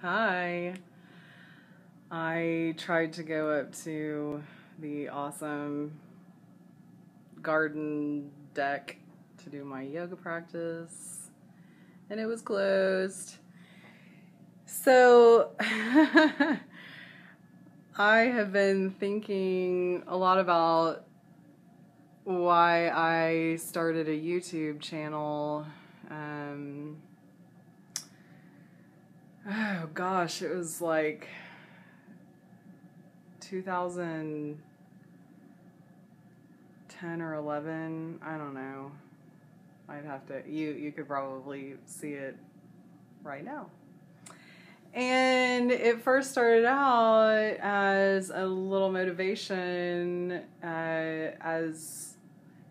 Hi. I tried to go up to the awesome garden deck to do my yoga practice, and it was closed. So I have been thinking a lot about why I started a YouTube channel. Oh gosh, it was like 2010 or 11. I don't know. I'd have to, you could probably see it right now. And it first started out as a little motivation, as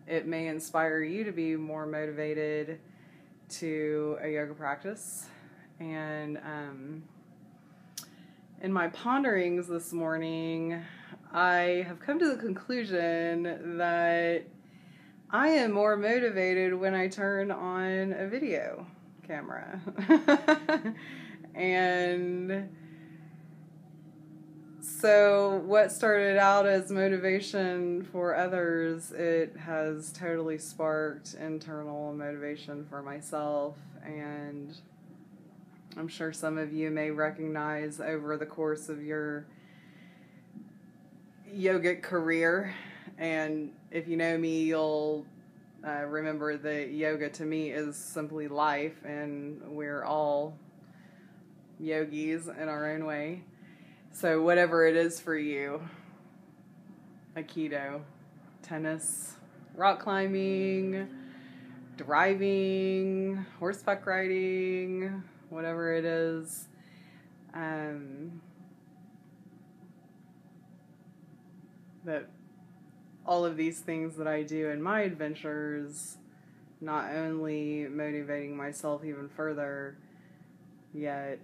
it may inspire you to be more motivated to a yoga practice. And in my ponderings this morning, I have come to the conclusion that I am more motivated when I turn on a video camera. And so what started out as motivation for others, it has totally sparked internal motivation for myself. And I'm sure some of you may recognize over the course of your yogic career, and if you know me, you'll remember that yoga to me is simply life, and we're all yogis in our own way. So whatever it is for you, Aikido, tennis, rock climbing, driving, horseback riding, whatever it is, that all of these things that I do in my adventures, not only motivating myself even further, yet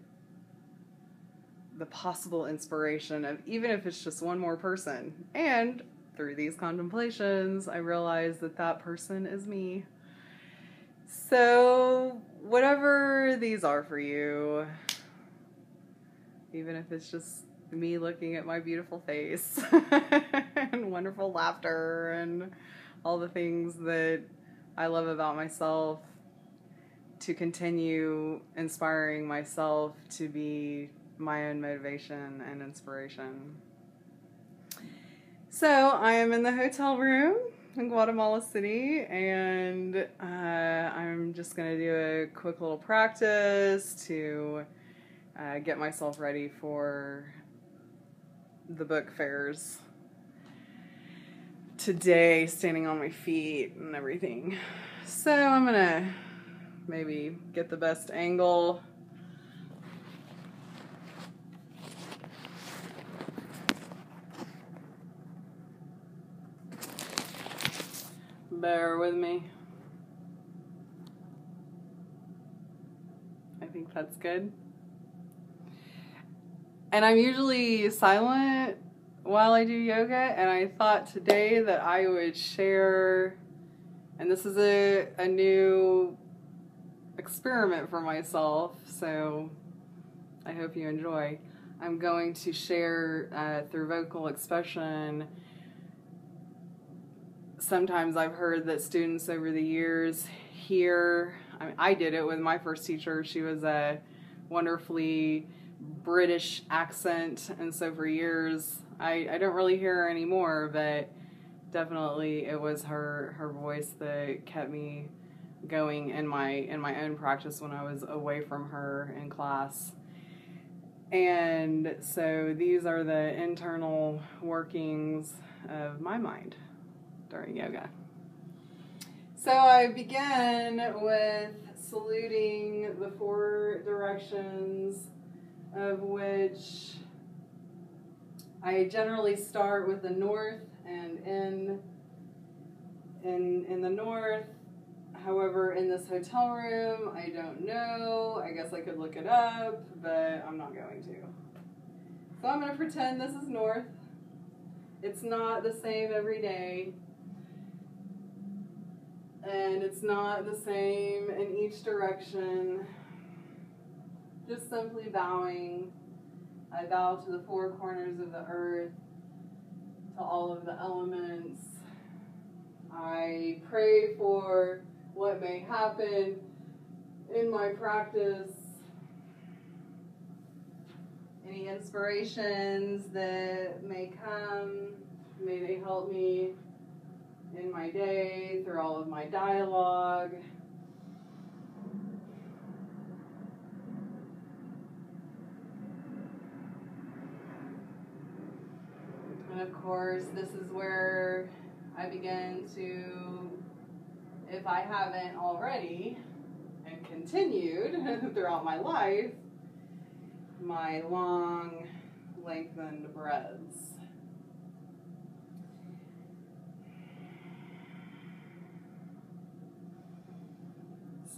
the possible inspiration of, even if it's just one more person. And through these contemplations, I realize that that person is me. So whatever these are for you, even if it's just me looking at my beautiful face and wonderful laughter and all the things that I love about myself, to continue inspiring myself to be my own motivation and inspiration. So I am in the hotel room in Guatemala City, and I'm just going to do a quick little practice to get myself ready for the book fairs today, standing on my feet and everything. So I'm going to maybe get the best angle. Bear with me. I think that's good. And I'm usually silent while I do yoga, and I thought today that I would share, and this is a new experiment for myself, so I hope you enjoy. I'm going to share through vocal expression. Sometimes I've heard that students over the years hear, I did it with my first teacher. She was a wonderfully British accent, and so for years I don't really hear her anymore, but definitely it was her voice that kept me going in my own practice when I was away from her in class. And so these are the internal workings of my mind during yoga. So I begin with saluting the four directions, of which I generally start with the north and in the north. However, in this hotel room, I don't know. I guess I could look it up, but I'm not going to. So I'm going to pretend this is north. It's not the same every day. And it's not the same in each direction. just simply bowing. I bow to the four corners of the earth, to all of the elements. I pray for what may happen in my practice, any inspirations that may come, may they help me in my day, through all of my dialogue. And of course, this is where I begin to, if I haven't already, and continued throughout my life, my long, lengthened breaths.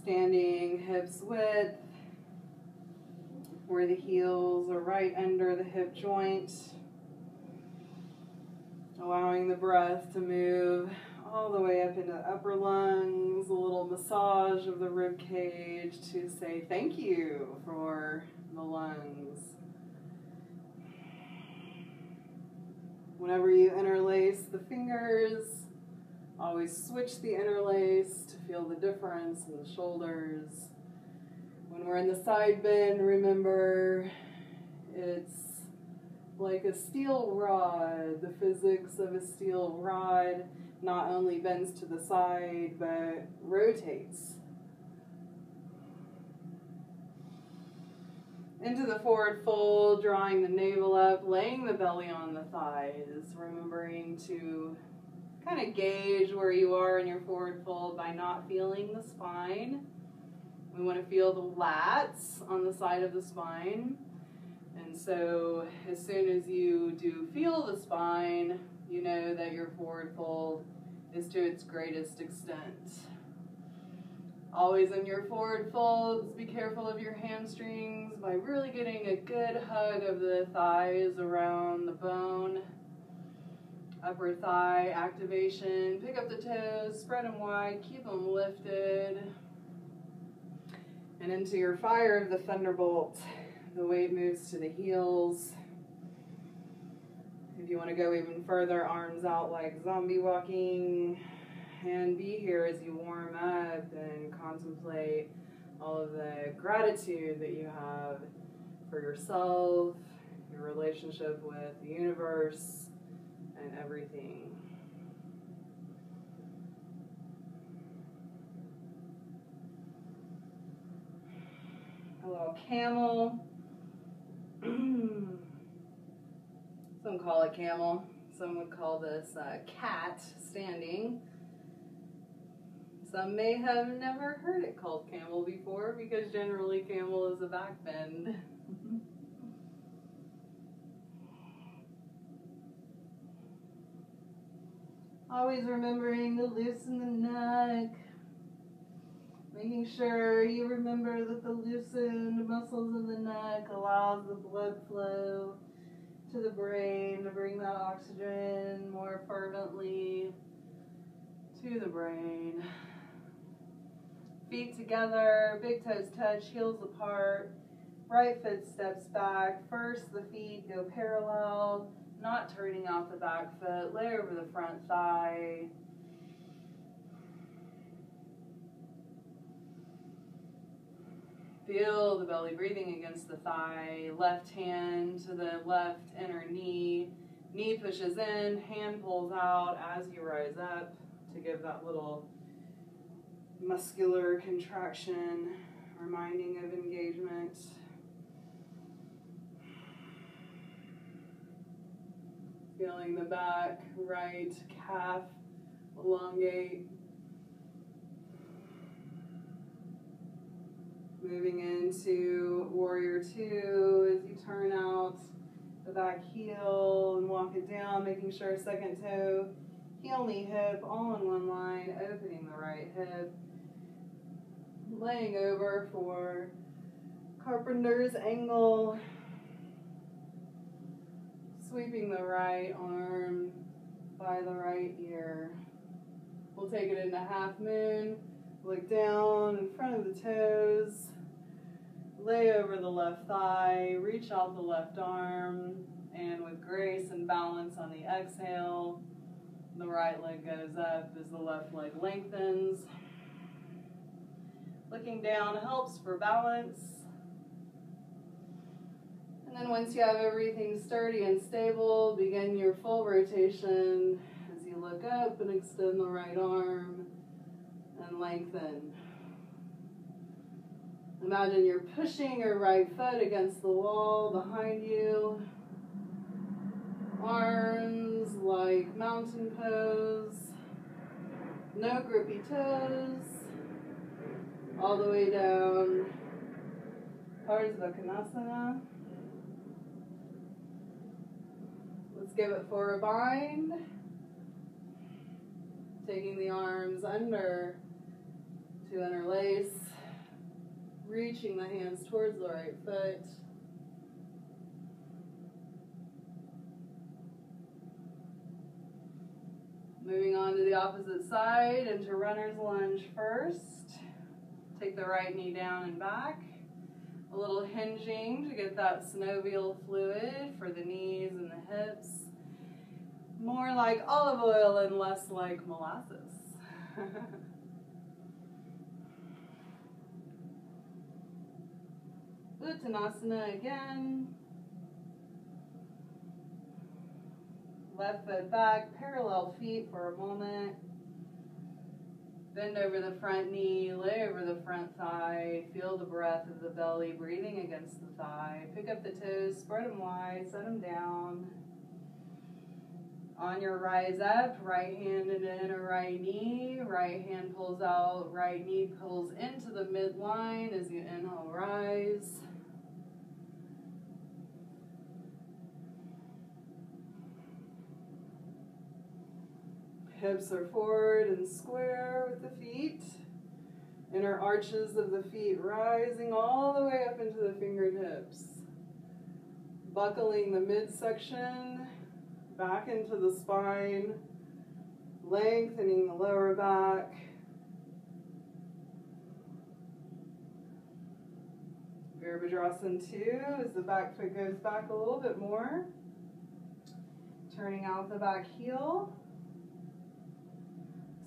Standing hips width, where the heels are right under the hip joint. Allowing the breath to move all the way up into the upper lungs, a little massage of the rib cage to say thank you for the lungs. Whenever you interlace the fingers, always switch the interlace to feel the difference in the shoulders. When we're in the side bend, remember it's like a steel rod. The physics of a steel rod not only bends to the side, but rotates. Into the forward fold, drawing the navel up, laying the belly on the thighs, remembering to kind of gauge where you are in your forward fold by not feeling the spine. We want to feel the lats on the side of the spine. And so as soon as you do feel the spine, you know that your forward fold is to its greatest extent. Always in your forward folds, be careful of your hamstrings by really getting a good hug of the thighs around the bone. Upper thigh activation, pick up the toes, spread them wide, keep them lifted. And into your fire of the thunderbolt. The weight moves to the heels. If you want to go even further, arms out like zombie walking. And be here as you warm up and contemplate all of the gratitude that you have for yourself, your relationship with the universe, and everything. A little camel. Some call it camel. Some would call this cat standing. Some may have never heard it called camel before because generally camel is a back bend. Always remembering to loosen the neck. Making sure you remember that the loosened muscles of the neck allows the blood flow to the brain to bring that oxygen more fervently to the brain. Feet together, big toes touch, heels apart. Right foot steps back. First, the feet go parallel, not turning off the back foot. Lay over the front thigh. Feel the belly breathing against the thigh. Left hand to the left inner knee. Knee pushes in, hand pulls out as you rise up to give that little muscular contraction, reminding of engagement. Feeling the back, right calf elongate. Moving into warrior two as you turn out the back heel and walk it down, making sure second toe, heel, knee, hip, all in one line, opening the right hip. Laying over for carpenter's angle. Sweeping the right arm by the right ear. We'll take it into half moon. Look down in front of the toes. Lay over the left thigh, reach out the left arm, and with grace and balance on the exhale, the right leg goes up as the left leg lengthens. Looking down helps for balance. And then once you have everything sturdy and stable, begin your full rotation as you look up and extend the right arm and lengthen. Imagine you're pushing your right foot against the wall behind you. Arms like mountain pose. No grippy toes. All the way down. Aprilhelen. Let's give it for a bind. Taking the arms under to interlace. Reaching the hands towards the right foot. Moving on to the opposite side into runner's lunge first. Take the right knee down and back. A little hinging to get that synovial fluid for the knees and the hips. More like olive oil and less like molasses. Uttanasana again. Left foot back, parallel feet for a moment. Bend over the front knee, lay over the front thigh. Feel the breath of the belly breathing against the thigh. Pick up the toes, spread them wide, set them down. On your rise up, right hand into inner right knee. Right hand pulls out, right knee pulls into the midline as you inhale, rise. Hips are forward and square with the feet. Inner arches of the feet rising all the way up into the fingertips. Buckling the midsection back into the spine. Lengthening the lower back. Virabhadrasana 2 as the back foot goes back a little bit more. Turning out the back heel.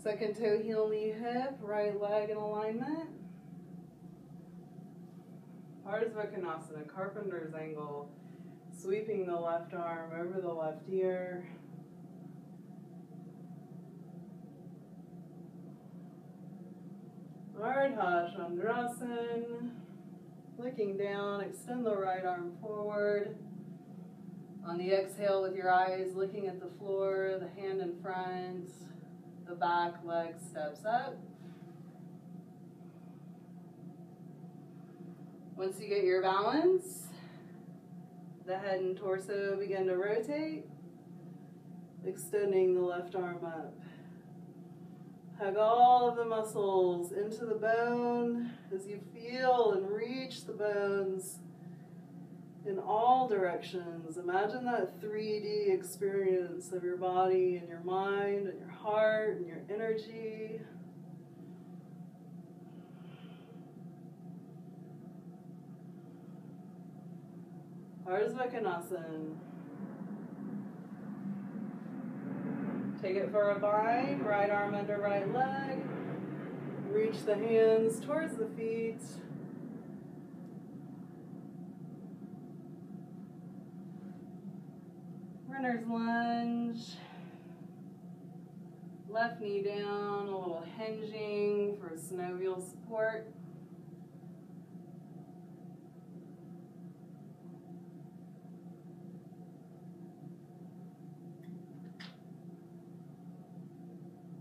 Second toe, heel, knee, hip, right leg in alignment. Aprilhelen, carpenter's angle. Sweeping the left arm over the left ear. Ardha Chandrasana. Looking down, extend the right arm forward. On the exhale with your eyes looking at the floor, the hand in front. The back leg steps up. Once you get your balance, the head and torso begin to rotate, extending the left arm up. Hug all of the muscles into the bone as you feel and reach the bones in all directions. Imagine that 3D experience of your body and your mind and your heart and your energy. Aprilhelen. Take it for a bind. Right arm under right leg. Reach the hands towards the feet. Runner's lunge. Left knee down, a little hinging for synovial support.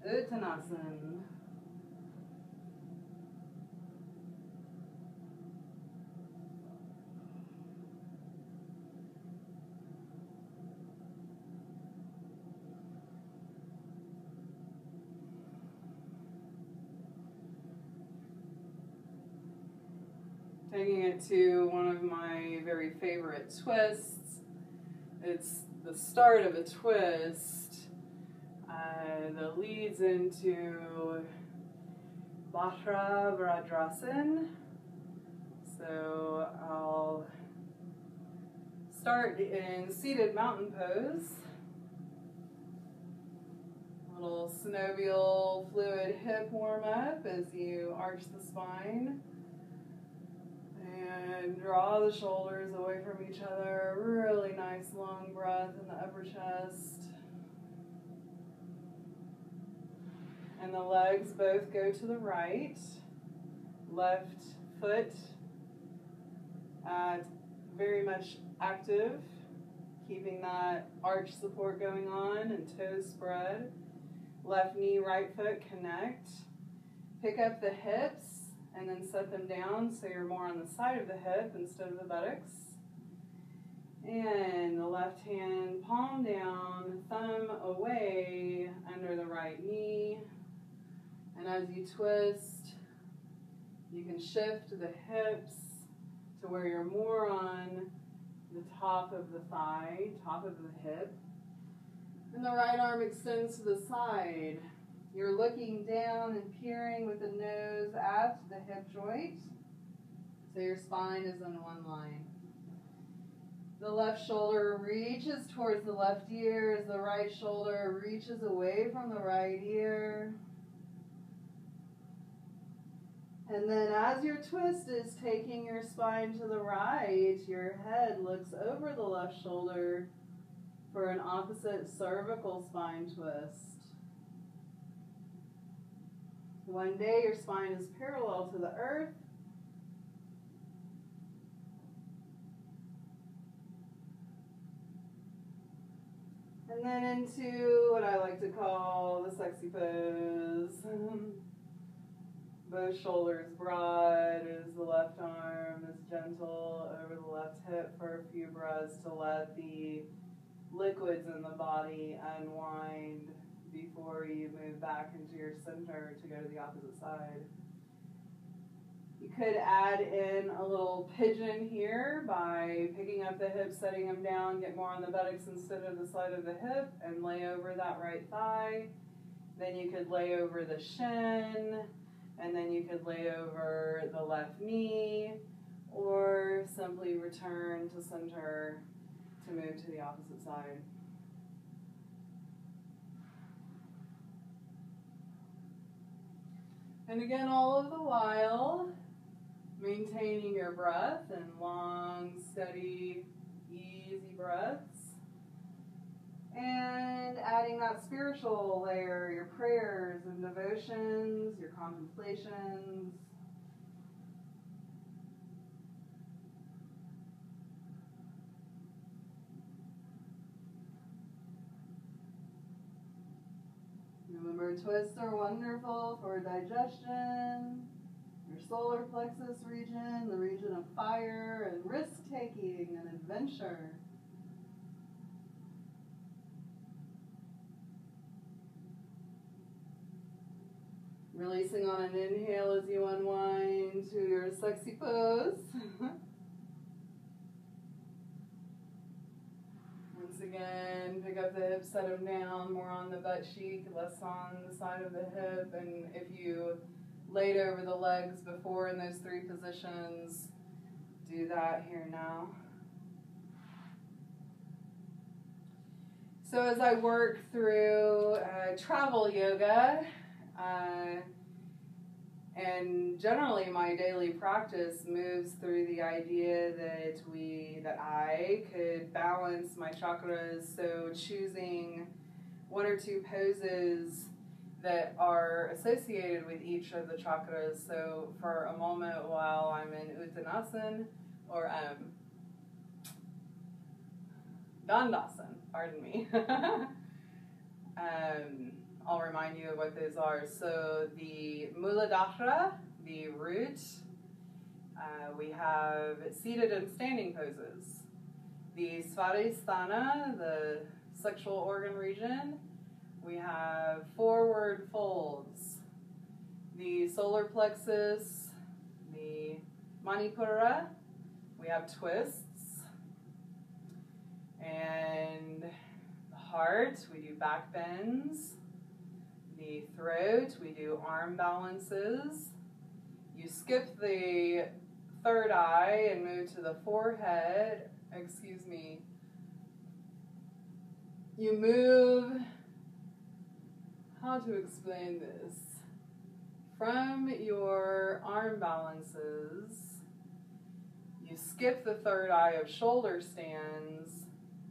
Uttanasana. Taking it to one of my very favorite twists. It's the start of a twist that leads into Aprilhelen. So So I'll start in seated mountain pose. A little synovial fluid hip warm up as you arch the spine. And draw the shoulders away from each other. Really nice long breath in the upper chest. And the legs both go to the right. Left foot very much active, keeping that arch support going on and toes spread. Left knee, right foot connect. Pick up the hips and then set them down so you're more on the side of the hip instead of the buttocks. And the left hand, palm down, thumb away under the right knee. And as you twist, you can shift the hips to where you're more on the top of the thigh, top of the hip. And the right arm extends to the side. You're looking down and peering with the nose at the hip joint, so your spine is in one line. The left shoulder reaches towards the left ear as the right shoulder reaches away from the right ear. And then as your twist is taking your spine to the right, your head looks over the left shoulder for an opposite cervical spine twist. One day your spine is parallel to the earth. And then into what I like to call the sexy pose. Both shoulders broad as the left arm is gentle over the left hip for a few breaths to let the liquids in the body unwind before you move back into your center to go to the opposite side. You could add in a little pigeon here by picking up the hips, setting them down, get more on the buttocks instead of the side of the hip, and lay over that right thigh. Then you could lay over the shin, and then you could lay over the left knee, or simply return to center to move to the opposite side. And again, all of the while, maintaining your breath and long, steady, easy breaths. And adding that spiritual layer, your prayers and devotions, your contemplations. Remember, twists are wonderful for digestion, your solar plexus region, the region of fire and risk-taking and adventure. Releasing on an inhale as you unwind to your sexy pose. Once again, pick up the hips, set them down, more on the butt cheek, less on the side of the hip. And if you laid over the legs before in those three positions, do that here now. So as I work through travel yoga, and generally my daily practice moves through the idea that I could balance my chakras, so choosing one or two poses that are associated with each of the chakras. So for a moment while I'm in Uttanasana or Dandasana, pardon me, I'll remind you of what those are. So the Muladhara, the root, we have seated and standing poses. The Svadhisthana, the sexual organ region, we have forward folds. The solar plexus, the Manipura, we have twists. And the heart, we do back bends. The throat, we do arm balances. You skip the third eye and move to the forehead. Excuse me. You move, how to explain this? From your arm balances, you skip the third eye of shoulder stands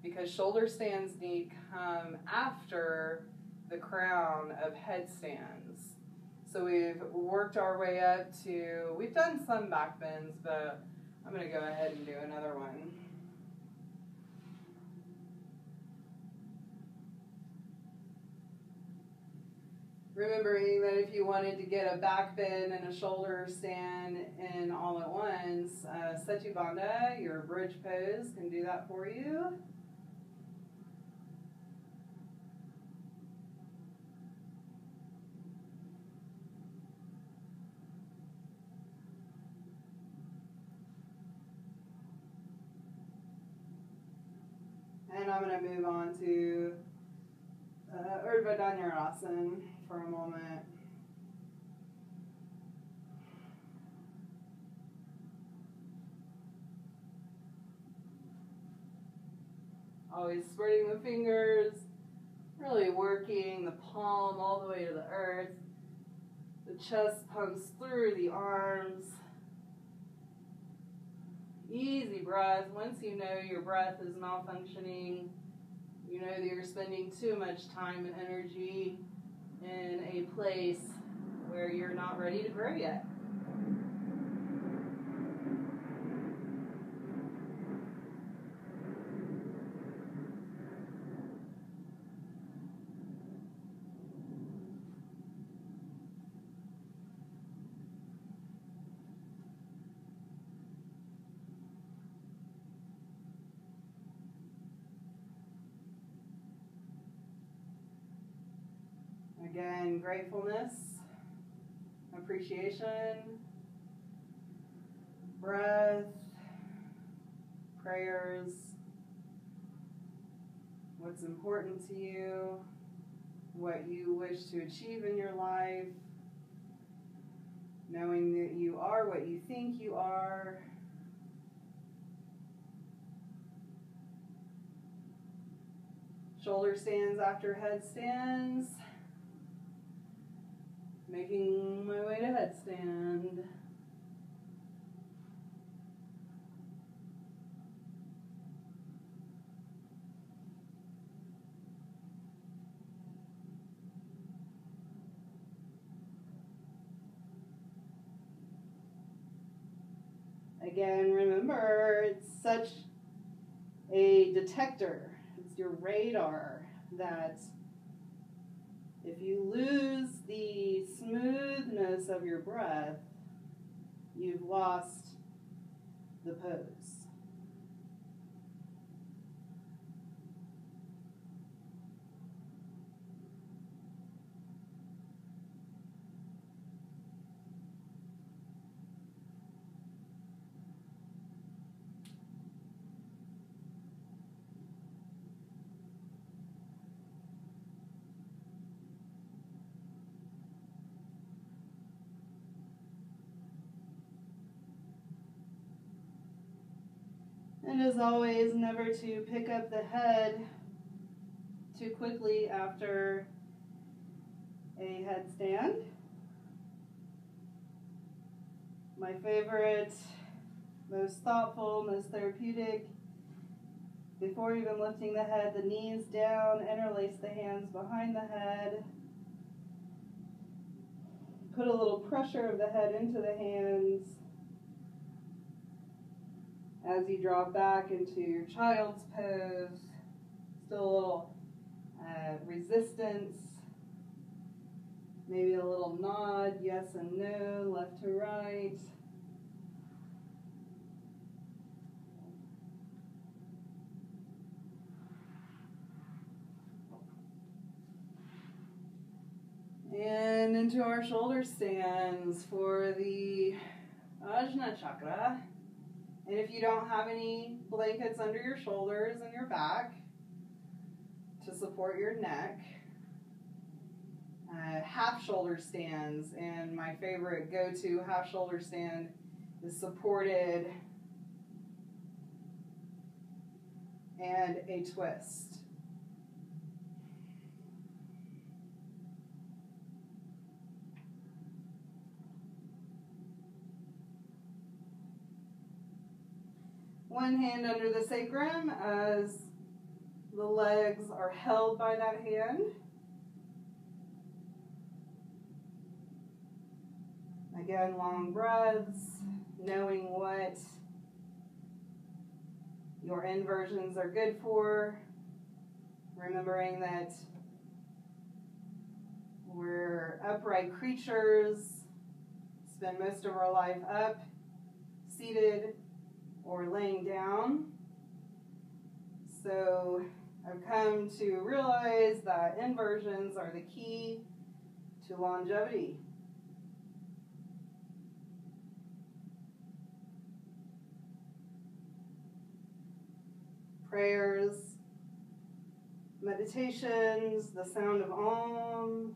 because shoulder stands need to come after the crown of headstands. So we've worked our way up to, we've done some back bends, but I'm going to go ahead and do another one. Remembering that if you wanted to get a back bend and a shoulder stand in all at once, Setu Bandha, your bridge pose, can do that for you. And I'm going to move on to Urdhva Dhanurasana for a moment. Always spreading the fingers, really working the palm all the way to the earth. The chest pumps through the arms. Easy breath. Once you know your breath is malfunctioning, you know that you're spending too much time and energy in a place where you're not ready to grow yet. Again, gratefulness, appreciation, breath, prayers, what's important to you, what you wish to achieve in your life, knowing that you are what you think you are. Shoulder stands after headstands. Making my way to headstand. Again, remember, it's such a detector. It's your radar that if you lose the smoothness of your breath, you've lost the pose. And as always, never to pick up the head too quickly after a headstand. My favorite, most thoughtful, most therapeutic, before even lifting the head, the knees down, interlace the hands behind the head. Put a little pressure of the head into the hands. As you drop back into your child's pose, still a little resistance, maybe a little nod, yes and no, left to right. And into our shoulder stands for the Ajna chakra. And if you don't have any blankets under your shoulders and your back to support your neck, half shoulder stands. And my favorite go-to half shoulder stand is supported, and a twist. One hand under the sacrum as the legs are held by that hand. Again, long breaths, knowing what your inversions are good for, remembering that we're upright creatures, spend most of our life up, seated, or laying down. So I've come to realize that inversions are the key to longevity. Prayers, meditations, the sound of Om.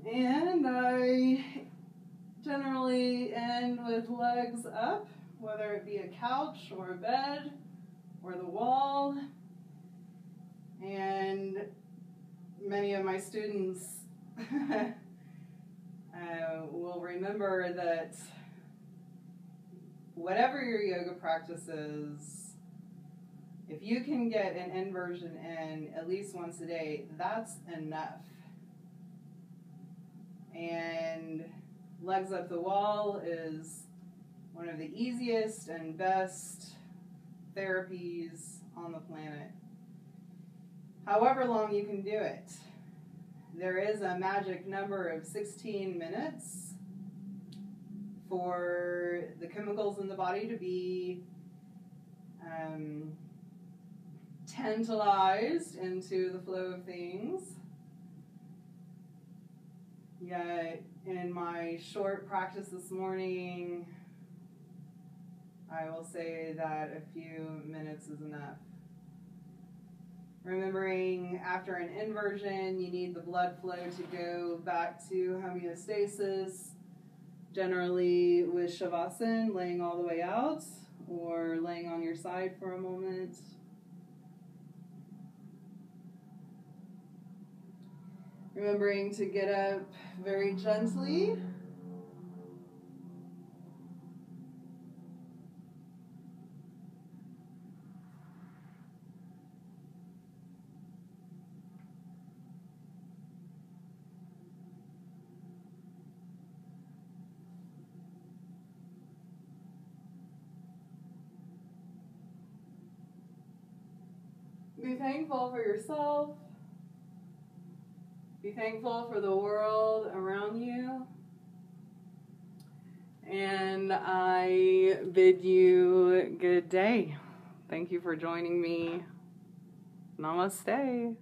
And I generally end with legs up, whether it be a couch or a bed or the wall. And many of my students will remember that whatever your yoga practice is, if you can get an inversion in at least once a day, that's enough. And legs up the wall is one of the easiest and best therapies on the planet. However long you can do it. There is a magic number of 16 minutes for the chemicals in the body to be tantalized into the flow of things. Yet, in my short practice this morning, I will say that a few minutes is enough. Remembering after an inversion, you need the blood flow to go back to homeostasis, generally with Shavasana, laying all the way out, or laying on your side for a moment. Remembering to get up very gently. Be thankful for yourself. Be thankful for the world around you. And I bid you good day. Thank you for joining me. Namaste.